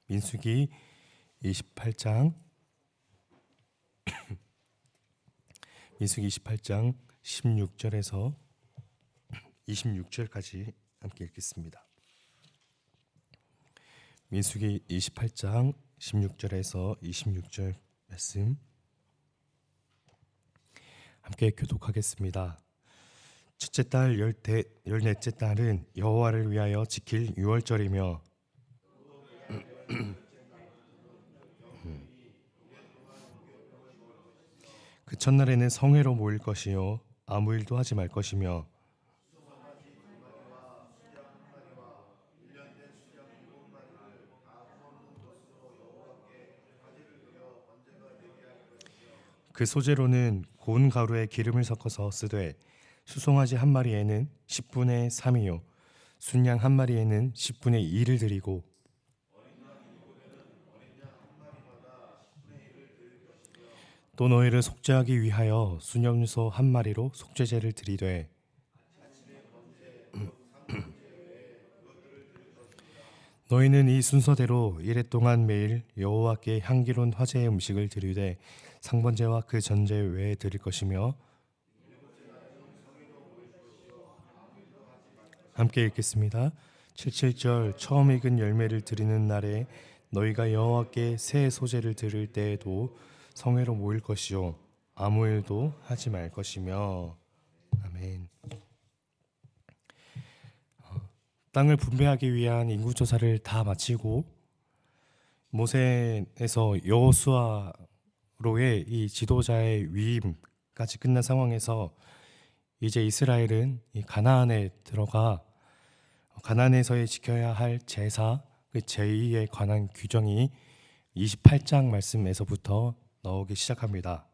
민수기 28장 민수기 28장 16절에서 26절까지 함께 읽겠습니다. 민수기 28장 16절에서 26절 말씀 함께 교독하겠습니다. 첫째 달 열넷째 달은 여호와를 위하여 지킬 유월절이며 그 첫날에는 성회로 모일 것이요 아무 일도 하지 말 것이며 그 소재로는 고운 가루에 기름을 섞어서 쓰되 수송아지 한 마리에는 10분의 3이요 순양 한 마리에는 10분의 2를 드리고 또 너희를 속죄하기 위하여 순염소 한 마리로 속죄제를 드리되 너희는 이 순서대로 이레 동안 매일 여호와께 향기로운 화제의 음식을 드리되 상번제와 그 전제 외에 드릴 것이며 함께 읽겠습니다. 77절 처음 익은 열매를 드리는 날에 너희가 여호와께 새 소제를 드릴 때에도 성회로 모일 것이요 아무 일도 하지 말 것이며 아멘. 땅을 분배하기 위한 인구조사를 다 마치고 모세에서 여호수아로의 이 지도자의 위임까지 끝난 상황에서 이제 이스라엘은 이 가나안에 들어가 가나안에서의 지켜야 할 제사 그 제의에 관한 규정이 28장 말씀에서부터 나오기 시작합니다.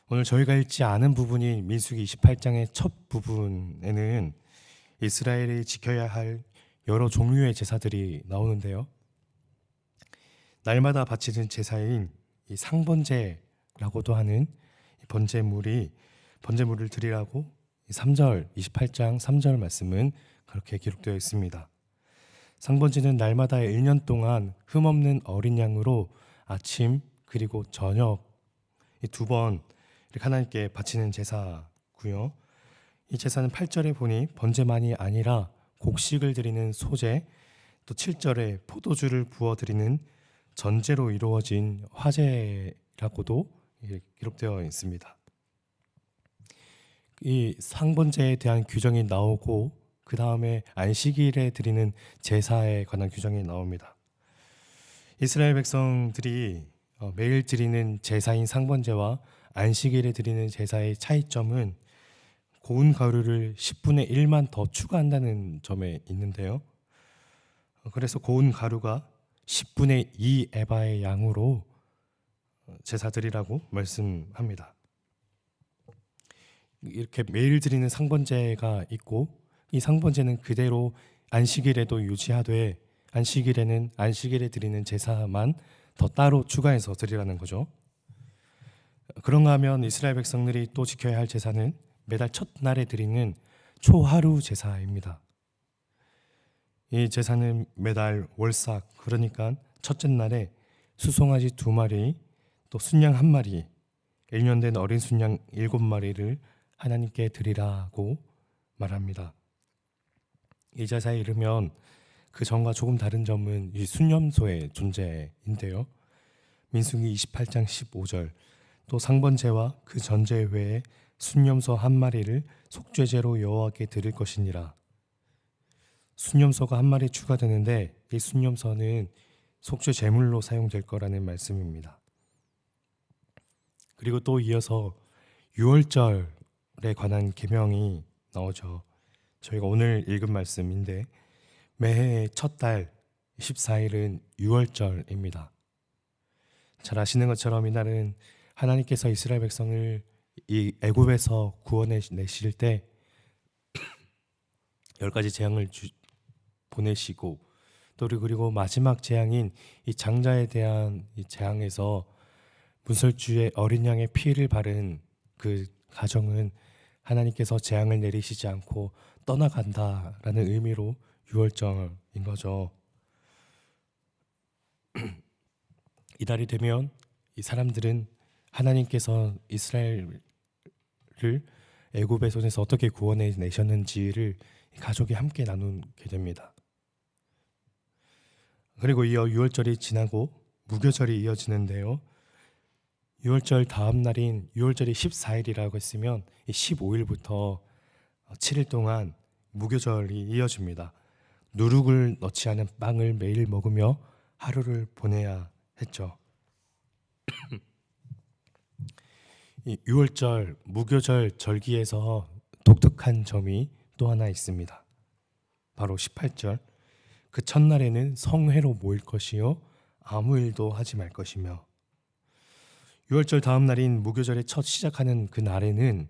오늘 저희가 읽지 않은 부분인 민수기 28장의 첫 부분에는 이스라엘이 지켜야 할 여러 종류의 제사들이 나오는데요. 날마다 바치는 제사인 이 상번제라고도 하는 번제물을 드리라고 3절 28장 3절 말씀은 그렇게 기록되어 있습니다. 상번제는 날마다 1년 동안 흠없는 어린 양으로 아침 그리고 저녁 이 두 번 이렇게 하나님께 바치는 제사고요. 이 제사는 8절에 보니 번제만이 아니라 곡식을 드리는 소제, 또 7절에 포도주를 부어 드리는 전제로 이루어진 화제라고도 기록되어 있습니다. 이 상번제에 대한 규정이 나오고 그 다음에 안식일에 드리는 제사에 관한 규정이 나옵니다. 이스라엘 백성들이 매일 드리는 제사인 상번제와 안식일에 드리는 제사의 차이점은 고운 가루를 10분의 1만 더 추가한다는 점에 있는데요. 그래서 고운 가루가 10분의 2 에바의 양으로 제사드리라고 말씀합니다. 이렇게 매일 드리는 상번제가 있고 이 상번제는 그대로 안식일에도 유지하되 안식일에는 안식일에 드리는 제사만 더 따로 추가해서 드리라는 거죠. 그런가 하면 이스라엘 백성들이 또 지켜야 할 제사는 매달 첫날에 드리는 초하루 제사입니다. 이 제사는 매달 월삭 그러니까 첫째 날에 수송아지 2마리 또 순양 1마리 1년 된 어린 순양 7마리를 하나님께 드리라고 말합니다. 이 제사에 이르면 그 전과 조금 다른 점은 이 순염소의 존재인데요. 민수기 28장 15절 또 상번제와 그 전제 외에 순염소 1마리를 속죄제로 여호와께 드릴 것이니라. 순염소가 1마리 추가되는데 이 순염소는 속죄 제물로 사용될 거라는 말씀입니다. 그리고 또 이어서 유월절에 관한 계명이 나오죠. 저희가 오늘 읽은 말씀인데 매해의 첫 달 14일은 유월절입니다. 잘 아시는 것처럼 이날은 하나님께서 이스라엘 백성을 이 애굽에서 구원해내실 때 10가지 재앙을 보내시고 또 그리고 마지막 재앙인 이 장자에 대한 이 재앙에서 문설주의 어린 양의 피를 바른 그 가정은 하나님께서 재앙을 내리시지 않고 떠나간다라는 의미로 유월절인 거죠. 이달이 되면 이 사람들은 하나님께서 이스라엘을 애굽의 손에서 어떻게 구원해 내셨는지를 가족이 함께 나누게 됩니다. 그리고 이어 유월절이 지나고 무교절이 이어지는데요. 유월절 다음 날인 유월절이 14일이라고 했으면 이 15일부터 7일 동안 무교절이 이어집니다. 누룩을 넣지 않은 빵을 매일 먹으며 하루를 보내야 했죠. 이 유월절 무교절 절기에서 독특한 점이 또 하나 있습니다. 바로 18절. 그 첫날에는 성회로 모일 것이요 아무 일도 하지 말 것이며, 유월절 다음 날인 무교절의 첫 시작하는 그 날에는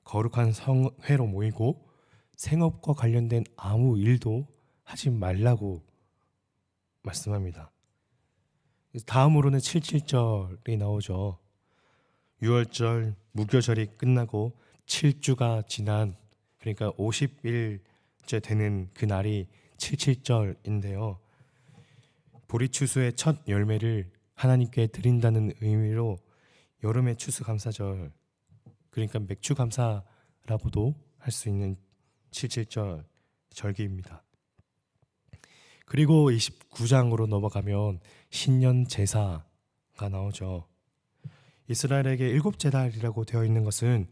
거룩한 성회로 모이고 생업과 관련된 아무 일도 하지 말라고 말씀합니다. 다음으로는 77절이 나오죠. 유월절 무교절이 끝나고 7주가 지난, 그러니까 50일째 되는 그 날이 77절인데요. 보리추수의 첫 열매를 하나님께 드린다는 의미로 여름의 추수감사절, 그러니까 맥추감사라고도 할 수 있는 77절 절기입니다. 그리고 29장으로 넘어가면 신년 제사가 나오죠. 이스라엘에게 일곱 제달이라고 되어 있는 것은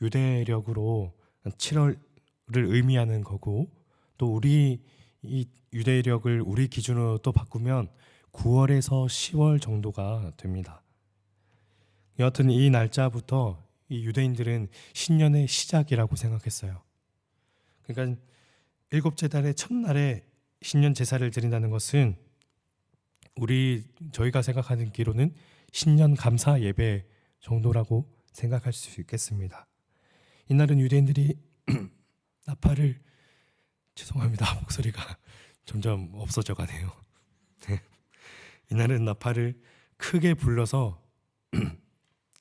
유대력으로 7월을 의미하는 거고, 또 우리 이 유대력을 우리 기준으로 또 바꾸면 9월에서 10월 정도가 됩니다. 여하튼 이 날짜부터 이 유대인들은 신년의 시작이라고 생각했어요. 그러니까 일곱째 달의 첫날에 신년 제사를 드린다는 것은 저희가 생각하는 기로는 신년 감사 예배 정도라고 생각할 수 있겠습니다. 이날은 유대인들이 나팔을, 죄송합니다, 목소리가 점점 없어져 가네요. 이날은 나팔을 크게 불러서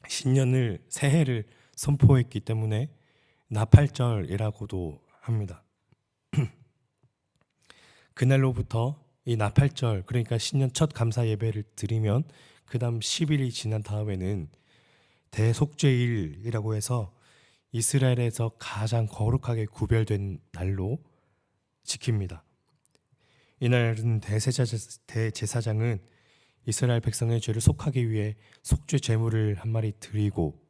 신년을, 새해를 선포했기 때문에 나팔절이라고도 합니다. 그날로부터 이 나팔절, 그러니까 신년 첫 감사 예배를 드리면 그 다음 10일이 지난 다음에는 대속죄일이라고 해서 이스라엘에서 가장 거룩하게 구별된 날로 지킵니다. 이날은 대제사장은 이스라엘 백성의 죄를 속하기 위해 속죄 제물을 한 마리 드리고,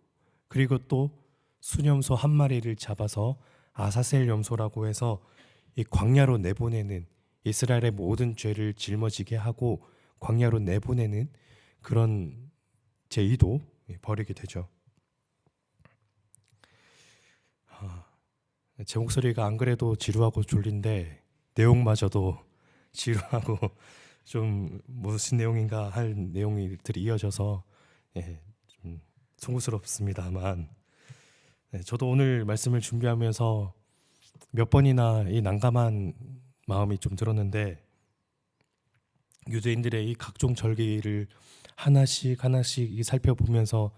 그리고 또 수염소 한 마리를 잡아서 아사셀 염소라고 해서 이 광야로 내보내는, 이스라엘의 모든 죄를 짊어지게 하고 광야로 내보내는 그런 제의도 벌이게 되죠. 제 목소리가 안 그래도 지루하고 졸린데 내용마저도 지루하고 좀 무슨 내용인가 할 내용들이 이어져서 좀 송구스럽습니다만, 저도 오늘 말씀을 준비하면서 몇 번이나 이 난감한 마음이 좀 들었는데, 유대인들의 이 각종 절기를 하나씩 살펴보면서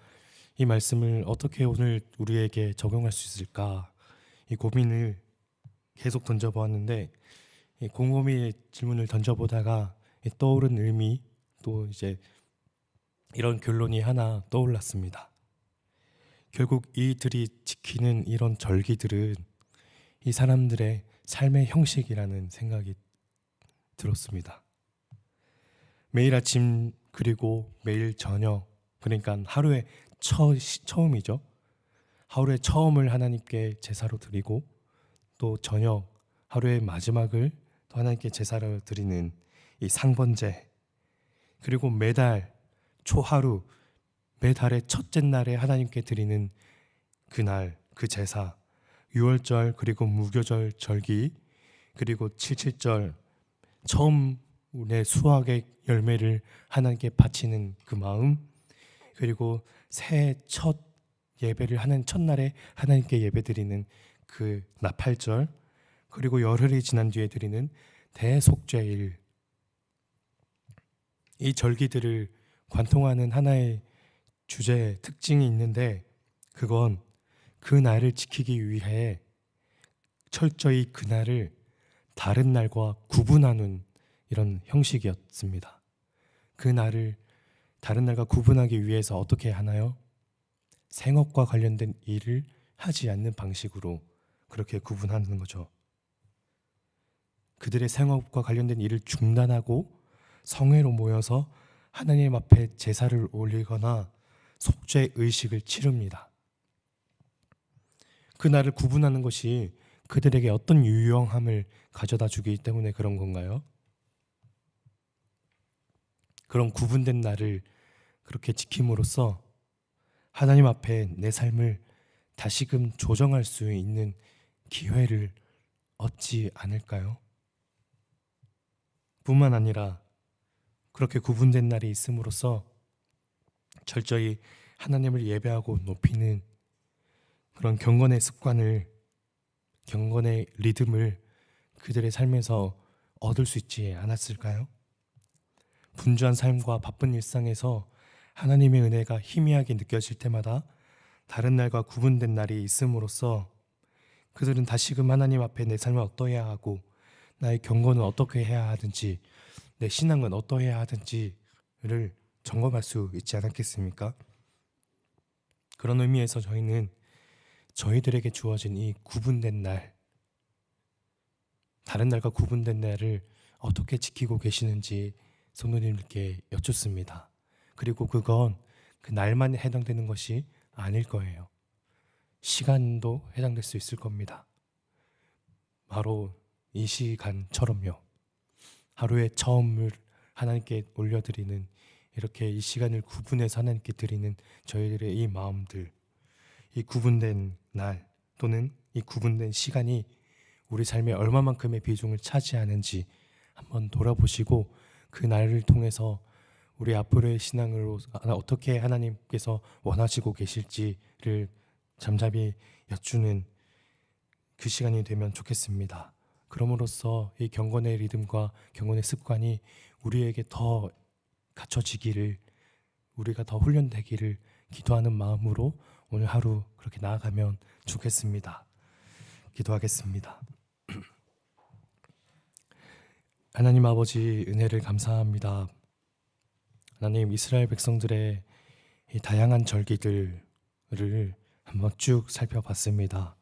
이 말씀을 어떻게 오늘 우리에게 적용할 수 있을까, 이 고민을 계속 던져보았는데, 이 곰곰이 질문을 던져보다가 떠오른 의미, 또 이제 이런 결론이 하나 떠올랐습니다. 결국 이들이 지키는 이런 절기들은 이 사람들의 삶의 형식이라는 생각이 들었습니다. 매일 아침 그리고 매일 저녁, 그러니까 하루의 처음이죠. 하루의 처음을 하나님께 제사로 드리고, 또 저녁 하루의 마지막을 또 하나님께 제사로 드리는 이 상번제, 그리고 매달 초하루, 매달의 첫째 날에 하나님께 드리는 그날 그 제사, 유월절 그리고 무교절 절기, 그리고 77절 처음의 수확의 열매를 하나님께 바치는 그 마음, 그리고 새해 첫 예배를 하는 첫날에 하나님께 예배드리는 그 나팔절, 그리고 열흘이 지난 뒤에 드리는 대속죄일, 이 절기들을 관통하는 하나의 주제 특징이 있는데, 그건 그 날을 지키기 위해 철저히 그 날을 다른 날과 구분하는 이런 형식이었습니다. 그 날을 다른 날과 구분하기 위해서 어떻게 하나요? 생업과 관련된 일을 하지 않는 방식으로 그렇게 구분하는 거죠. 그들의 생업과 관련된 일을 중단하고 성회로 모여서 하나님 앞에 제사를 올리거나 속죄 의식을 치릅니다. 그 날을 구분하는 것이 그들에게 어떤 유용함을 가져다 주기 때문에 그런 건가요? 그런 구분된 날을 그렇게 지킴으로써 하나님 앞에 내 삶을 다시금 조정할 수 있는 기회를 얻지 않을까요? 뿐만 아니라 그렇게 구분된 날이 있음으로써 철저히 하나님을 예배하고 높이는 그런 경건의 습관을, 경건의 리듬을 그들의 삶에서 얻을 수 있지 않았을까요? 분주한 삶과 바쁜 일상에서 하나님의 은혜가 희미하게 느껴질 때마다 다른 날과 구분된 날이 있음으로써 그들은 다시금 하나님 앞에 내 삶을 어떠해야 하고 나의 경건은 어떻게 해야 하든지 내 신앙은 어떠해야 하든지를 점검할 수 있지 않았겠습니까? 그런 의미에서 저희는 저희들에게 주어진 이 구분된 날, 다른 날과 구분된 날을 어떻게 지키고 계시는지 성도님들께 여쭙습니다. 그리고 그건 그 날만 해당되는 것이 아닐 거예요. 시간도 해당될 수 있을 겁니다. 바로 이 시간처럼요. 하루의 처음을 하나님께 올려드리는, 이렇게 이 시간을 구분해서 하나님께 드리는 저희들의 이 마음들, 이 구분된 날 또는 이 구분된 시간이 우리 삶에 얼마만큼의 비중을 차지하는지 한번 돌아보시고 그 날을 통해서 우리 앞으로의 신앙으로 어떻게 하나님께서 원하시고 계실지를 잠잠히 여쭈는 그 시간이 되면 좋겠습니다. 그럼으로써 이 경건의 리듬과 경건의 습관이 우리에게 더 갖춰지기를, 우리가 더 훈련되기를 기도하는 마음으로 오늘 하루 그렇게 나아가면 좋겠습니다. 기도하겠습니다. 하나님 아버지, 은혜를 감사합니다. 하나님, 이스라엘 백성들의 이 다양한 절기들을 한번 쭉 살펴봤습니다.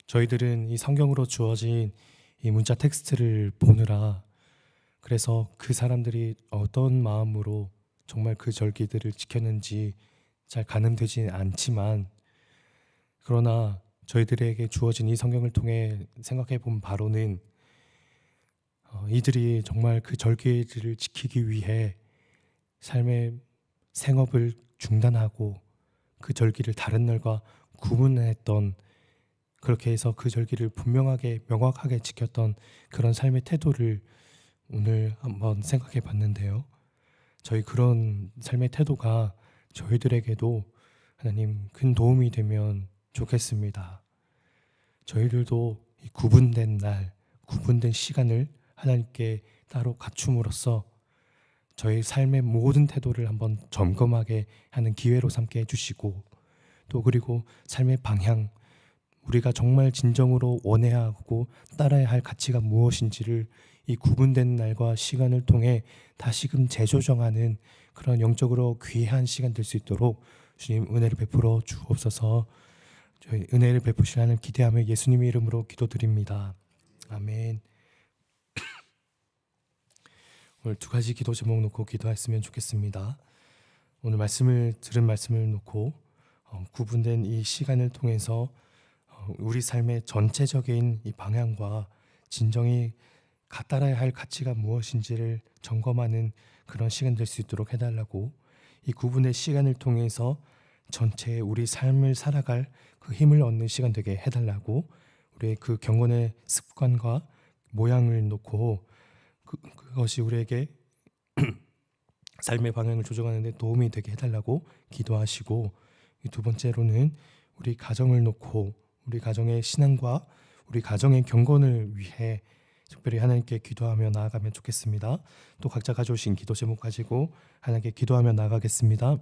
저희들은 이 성경으로 주어진 이 문자 텍스트를 보느라, 그래서 그 사람들이 어떤 마음으로 정말 그 절기들을 지켰는지 잘 가늠되지 않지만, 그러나 저희들에게 주어진 이 성경을 통해 생각해 본 바로는 이들이 정말 그 절기들을 지키기 위해 삶의 생업을 중단하고 그 절기를 다른 날과 구분했던, 그렇게 해서 그 절기를 분명하게 명확하게 지켰던 그런 삶의 태도를 오늘 한번 생각해 봤는데요. 저희 그런 삶의 태도가 저희들에게도 하나님 큰 도움이 되면 좋겠습니다. 저희들도 이 구분된 날, 구분된 시간을 하나님께 따로 갖춤으로써 저희 삶의 모든 태도를 한번 점검하게 하는 기회로 삼게 해주시고, 또 그리고 삶의 방향, 우리가 정말 진정으로 원해야 하고 따라야 할 가치가 무엇인지를 이 구분된 날과 시간을 통해 다시금 재조정하는 그런 영적으로 귀한 시간 될 수 있도록 주님 은혜를 베풀어 주옵소서. 저희 은혜를 베푸실 하나님 기대하며 예수님의 이름으로 기도드립니다. 아멘. 오늘 두 가지 기도 제목 놓고 기도했으면 좋겠습니다. 오늘 들은 말씀을 놓고 구분된 이 시간을 통해서 우리 삶의 전체적인 이 방향과 진정이 따라야 할 가치가 무엇인지를 점검하는 그런 시간 될 수 있도록 해달라고, 이 구분의 시간을 통해서 전체 우리 삶을 살아갈 그 힘을 얻는 시간 되게 해달라고, 우리의 그 경건의 습관과 모양을 놓고 그것이 우리에게 삶의 방향을 조정하는 데 도움이 되게 해달라고 기도하시고, 두 번째로는 우리 가정을 놓고 우리 가정의 신앙과 우리 가정의 경건을 위해 특별히 하나님께 기도하며 나아가면 좋겠습니다. 또 각자 가져오신 기도 제목 가지고 하나님께 기도하며 나아가겠습니다.